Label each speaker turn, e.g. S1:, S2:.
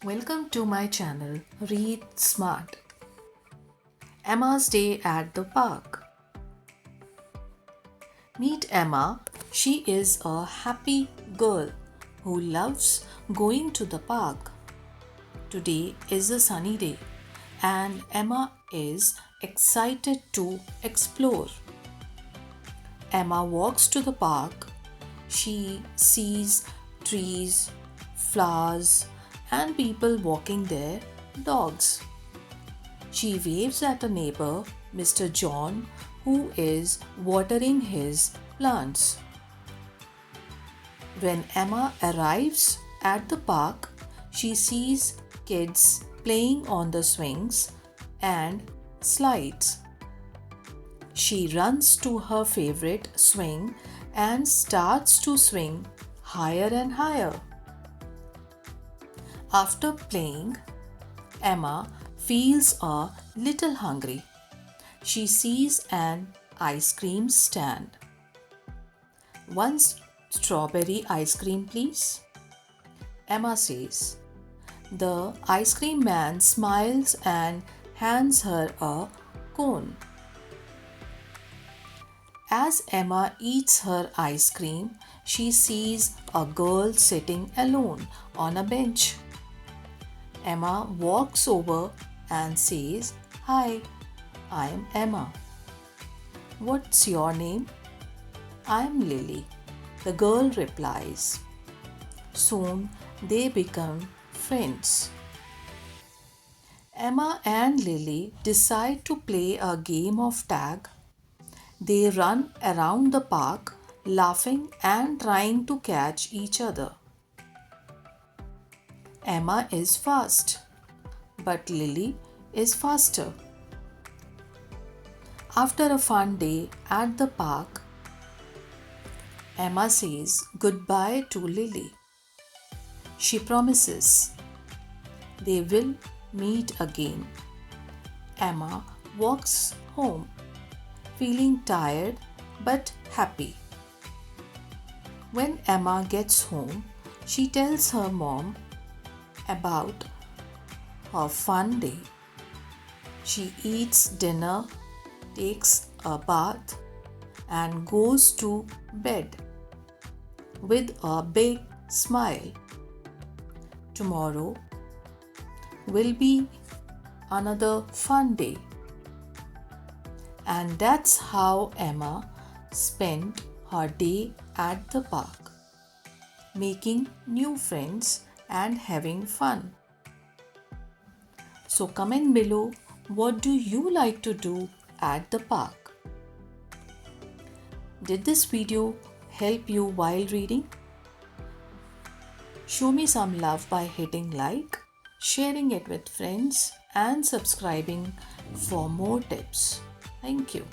S1: Welcome to my channel Read Smart. Emma's Day at the Park. Meet Emma. She is a happy girl who loves going to the park. Today is a sunny day and Emma is excited to explore. Emma walks to the park. She sees trees, flowers, and people walking their dogs. She waves at a neighbor, Mr. John, who is watering his plants. When Emma arrives at the park, she sees kids playing on the swings and slides. She runs to her favorite swing and starts to swing higher and higher. After playing, Emma feels a little hungry. She sees an ice cream stand. One strawberry ice cream, please, Emma says. The ice cream man smiles and hands her a cone. As Emma eats her ice cream, she sees a girl sitting alone on a bench. Emma walks over and says, "Hi, I'm Emma. What's your name?" "I'm Lily," the girl replies. Soon they become friends. Emma and Lily decide to play a game of tag. They run around the park, laughing and trying to catch each other. Emma is fast, but Lily is faster. After a fun day at the park, Emma says goodbye to Lily. She promises they will meet again. Emma walks home, feeling tired but happy. When Emma gets home, she tells her mom about her fun day. She eats dinner, takes a bath, and goes to bed with a big smile. Tomorrow will be another fun day. And that's how Emma spent her day at the park, making new friends and having fun. So comment below, what do you like to do at the park? Did this video help you while reading? Show me some love by hitting like, sharing it with friends and subscribing for more tips. Thank you.